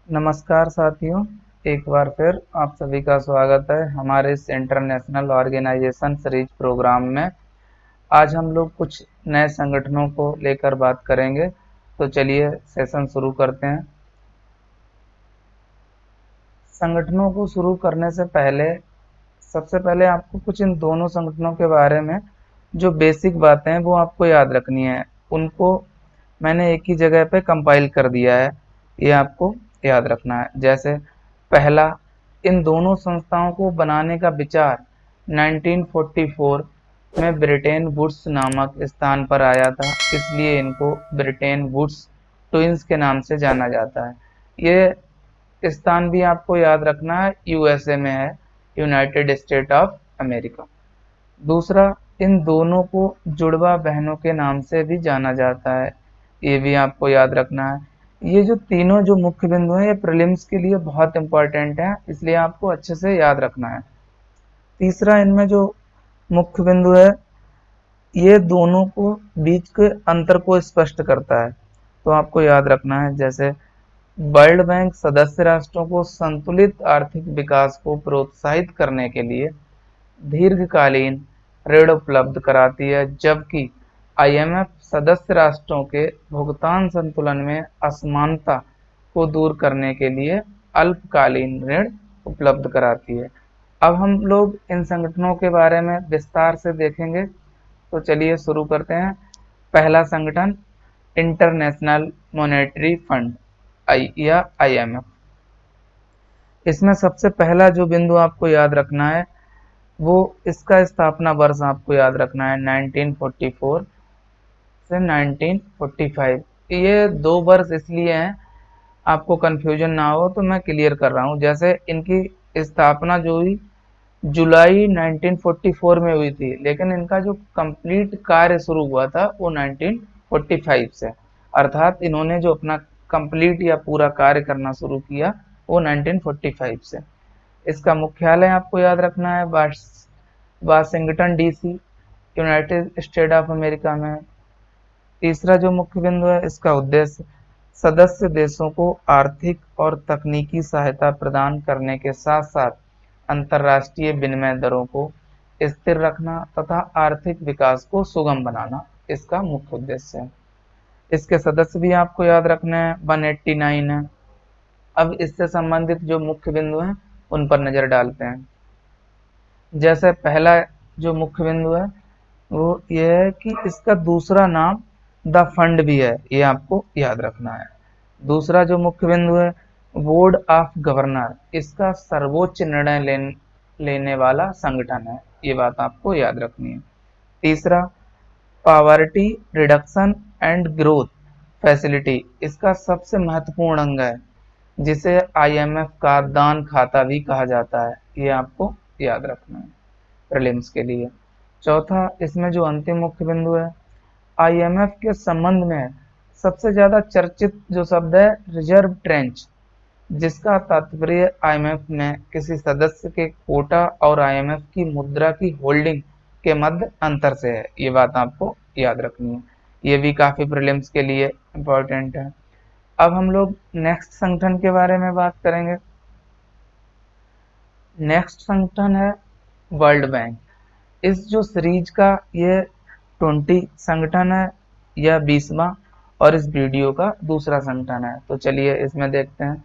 नमस्कार साथियों, एक बार फिर आप सभी का स्वागत है हमारे इस इंटरनेशनल ऑर्गेनाइजेशन सीरीज प्रोग्राम में। आज हम लोग कुछ नए संगठनों को लेकर बात करेंगे, तो चलिए सेशन शुरू करते हैं। संगठनों को शुरू करने से पहले सबसे पहले आपको कुछ इन दोनों संगठनों के बारे में जो बेसिक बातें हैं वो आपको याद रखनी है। उनको मैंने एक ही जगह पे कंपाइल कर दिया है, ये आपको याद रखना है। जैसे पहला, इन दोनों संस्थाओं को बनाने का विचार 1944 में ब्रिटेन वुड्स नामक स्थान पर आया था, इसलिए इनको ब्रिटेन वुड्स ट्विंस के नाम से जाना जाता है। ये स्थान भी आपको याद रखना है, यूएसए में है, यूनाइटेड स्टेट ऑफ अमेरिका। दूसरा, इन दोनों को जुड़वा बहनों के नाम से भी जाना जाता है, ये भी आपको याद रखना है। ये जो तीनों जो मुख्य बिंदु हैं ये प्रीलिम्स के लिए बहुत इंपॉर्टेंट हैं, इसलिए आपको अच्छे से याद रखना है। तीसरा, इनमें जो मुख्य बिंदु है ये दोनों को बीच के अंतर को स्पष्ट करता है, तो आपको याद रखना है। जैसे वर्ल्ड बैंक सदस्य राष्ट्रों को संतुलित आर्थिक विकास को प्रोत्साहित करने के लिए दीर्घकालीन ऋण उपलब्ध कराती है, जबकि आईएमएफ सदस्य राष्ट्रों के भुगतान संतुलन में असमानता को दूर करने के लिए अल्पकालीन ऋण उपलब्ध कराती है। अब हम लोग इन संगठनों के बारे में विस्तार से देखेंगे, तो चलिए शुरू करते हैं। पहला संगठन इंटरनेशनल मॉनेटरी फंड या आईएमएफ। इसमें सबसे पहला जो बिंदु आपको याद रखना है वो इसका स्थापना वर्ष आपको याद रखना है 1944 से 1945। ये दो वर्ष इसलिए हैं, आपको कंफ्यूजन ना हो तो मैं क्लियर कर रहा हूँ। जैसे इनकी स्थापना जो हुई जुलाई 1944 में हुई थी, लेकिन इनका जो कंप्लीट कार्य शुरू हुआ था वो 1945 से, अर्थात इन्होंने जो अपना कंप्लीट या पूरा कार्य करना शुरू किया वो 1945 से। इसका मुख्यालय आपको याद रखना है Washington DC, United state of America में। तीसरा जो मुख्य बिंदु है, इसका उद्देश्य सदस्य देशों को आर्थिक और तकनीकी सहायता प्रदान करने के साथ साथ अंतर्राष्ट्रीय विनिमय दरों को स्थिर रखना तथा आर्थिक विकास को सुगम बनाना इसका मुख्य उद्देश्य है। इसके सदस्य भी आपको याद रखना है, 189 है। अब इससे संबंधित जो मुख्य बिंदु हैं उन पर नजर डालते हैं। जैसे पहला जो मुख्य बिंदु है वो ये है कि इसका दूसरा नाम द फंड भी है, ये आपको याद रखना है। दूसरा जो मुख्य बिंदु है, बोर्ड ऑफ गवर्नर, इसका सर्वोच्च निर्णय लेने वाला संगठन है, ये बात आपको याद रखनी है। तीसरा, poverty reduction and growth facility, इसका सबसे महत्वपूर्ण अंग है, जिसे आईएमएफ का दान खाता भी कहा जाता है, ये आपको याद रखना है प्रीलिम्स के लिए। चौथा, इसमें जो अंतिम मुख्य बिंदु है, आईएमएफ के संबंध में सबसे ज्यादा चर्चित जो शब्द है रिजर्व ट्रेंच, जिसका तात्पर्य आईएमएफ में किसी सदस्य के कोटा और आईएमएफ की मुद्रा की होल्डिंग के मध्य अंतर से है, ये बात आपको याद रखनी है। ये भी काफी प्रीलिम्स के लिए इम्पोर्टेंट है। अब हम लोग नेक्स्ट संगठन के बारे में बात करेंगे। नेक्स्ट संगठन है वर्ल्ड बैंक। इस जो सीरीज का ये 20 संगठन है या 20वां, और इस वीडियो का दूसरा संगठन है, तो चलिए इसमें देखते हैं।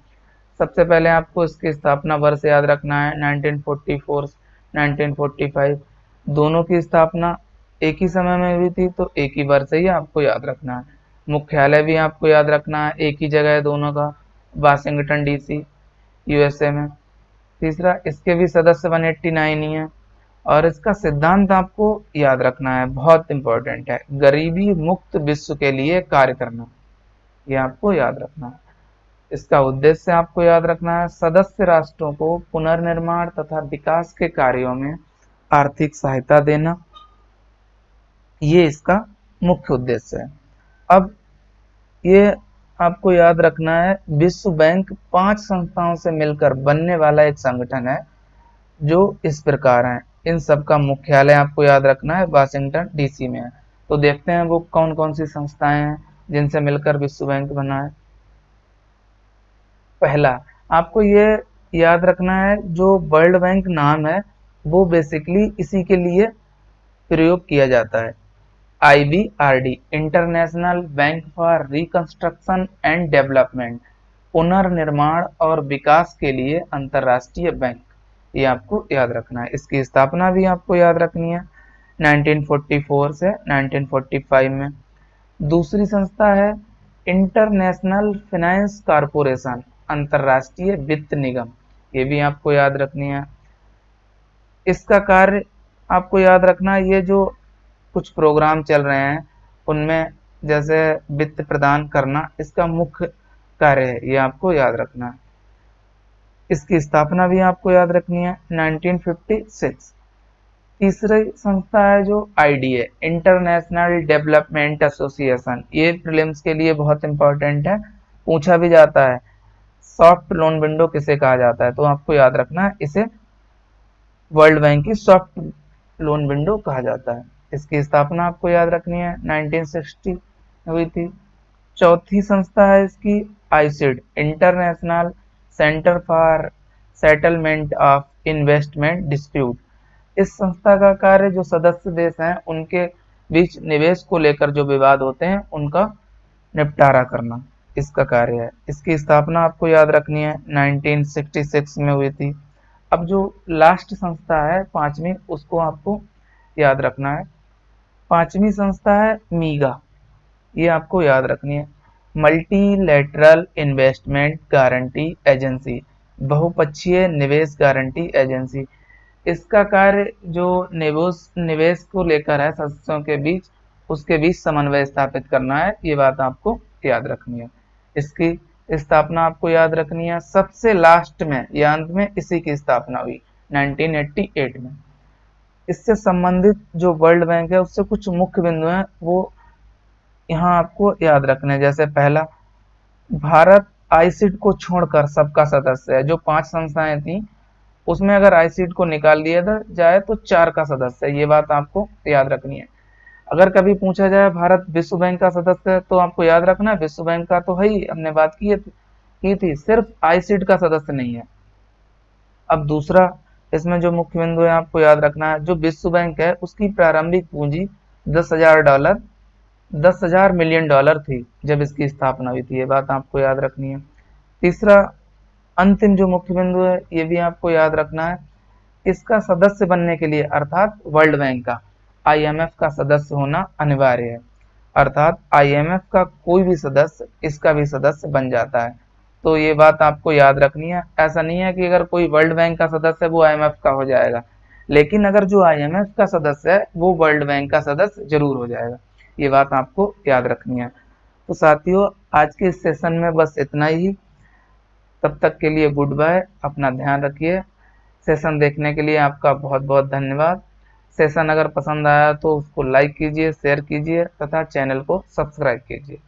सबसे पहले आपको इसकी स्थापना वर्ष याद रखना है, 1944 1945। दोनों की स्थापना एक ही समय में हुई थी, तो एक ही वर्ष ही आपको याद रखना है। मुख्यालय भी आपको याद रखना है, एक ही जगह है दोनों का, वाशिंगटन डीसी, यूएसए में। तीसरा, इसके भी सदस्य 189 ही है, और इसका सिद्धांत आपको याद रखना है, बहुत इंपॉर्टेंट है, गरीबी मुक्त विश्व के लिए कार्य करना, ये आपको याद रखना है। इसका उद्देश्य आपको याद रखना है, सदस्य राष्ट्रों को पुनर्निर्माण तथा विकास के कार्यों में आर्थिक सहायता देना, ये इसका मुख्य उद्देश्य है। अब ये आपको याद रखना है, विश्व बैंक 5 संस्थाओं से मिलकर बनने वाला एक संगठन है, जो इस प्रकार है। इन सब का मुख्यालय आपको याद रखना है, वाशिंगटन डीसी में है। तो देखते हैं वो कौन कौन सी संस्थाएं हैं जिनसे मिलकर विश्व बैंक बना है। पहला आपको ये याद रखना है, जो वर्ल्ड बैंक नाम है वो बेसिकली इसी के लिए प्रयोग किया जाता है। IBRD international bank for reconstruction and development, पुनर्निर्माण और विकास के लिए अंतर्राष्ट्रीय बैंक, ये आपको याद रखना है। इसकी स्थापना भी आपको याद रखनी है 1944 से 1945 में। दूसरी संस्था है इंटरनेशनल फाइनेंस कॉरपोरेशन, अंतर्राष्ट्रीय वित्त निगम, ये भी आपको याद रखनी है। इसका कार्य आपको याद रखना है, ये जो कुछ प्रोग्राम चल रहे हैं उनमें जैसे वित्त प्रदान करना इसका मुख्य कार्य है, ये आपको याद रखना है। इसकी स्थापना भी आपको याद रखनी है 1956। तीसरी संस्था है जो IDA इंटरनेशनल डेवलपमेंट एसोसिएशन, ये प्रीलिम्स के लिए बहुत इंपॉर्टेंट है, पूछा भी जाता है सॉफ्ट लोन विंडो किसे कहा जाता है, तो आपको याद रखना है इसे वर्ल्ड बैंक की सॉफ्ट लोन विंडो कहा जाता है। इसकी स्थापना आपको याद रखनी है 1960 हुई थी। चौथी संस्था है इसकी ICID international centre for settlement of investment dispute. इस संस्था का कार्य जो सदस्य देश हैं उनके बीच निवेश को लेकर जो विवाद होते हैं उनका निपटारा करना इसका कार्य है। इसकी स्थापना आपको याद रखनी है 1966 में हुई थी। अब जो लास्ट संस्था है पांचवी, उसको आपको याद रखना है। पांचवी संस्था है मीगा, ये आपको याद रखनी है, मल्टीलैटरल इन्वेस्टमेंट गारंटी एजेंसी, बहुपक्षीय निवेश गारंटी एजेंसी। इसका कार्य जो निवेश को लेकर है सदस्यों के बीच, उसके बीच समन्वय स्थापित करना है, ये बात आपको याद रखनी है। इसकी स्थापना आपको याद रखनी है सबसे लास्ट में या अंत में इसी की स्थापना हुई 1988 में। इससे संबंधित जो वर्ल्ड बैंक है उससे कुछ मुख्य बिंदु हैं वो यहाँ आपको याद रखने, जैसे पहला, भारत ICID को छोड़कर सबका सदस्य है। जो 5 संस्थाएं थी उसमें अगर ICID को निकाल दिया जाए तो 4 का सदस्य है, ये बात आपको याद रखनी है। अगर कभी पूछा जाए भारत विश्व बैंक का सदस्य है तो आपको याद रखना विश्व बैंक का तो है ही, हमने बात की थी, सिर्फ ICID का सदस्य नहीं है। अब दूसरा, इसमें जो मुख्य बिंदु है आपको याद रखना है, जो विश्व बैंक है उसकी प्रारंभिक पूंजी $10,000 मिलियन थी जब इसकी स्थापना हुई थी, ये बात आपको याद रखनी है। तीसरा अंतिम जो मुख्य बिंदु है ये भी आपको याद रखना है, इसका सदस्य बनने के लिए अर्थात वर्ल्ड बैंक का IMF का सदस्य होना अनिवार्य है, अर्थात IMF का कोई भी सदस्य इसका भी सदस्य बन जाता है, तो ये बात आपको याद रखनी है। ऐसा नहीं है कि अगर कोई वर्ल्ड बैंक का सदस्य है वो IMF का हो जाएगा, लेकिन अगर जो IMF का सदस्य है वो वर्ल्ड बैंक का सदस्य जरूर हो जाएगा, ये बात आपको याद रखनी है। तो साथियों आज के इस सेशन में बस इतना ही, तब तक के लिए गुड बाय, अपना ध्यान रखिए। सेशन देखने के लिए आपका बहुत बहुत धन्यवाद। सेशन अगर पसंद आया तो उसको लाइक कीजिए, शेयर कीजिए तथा चैनल को सब्सक्राइब कीजिए।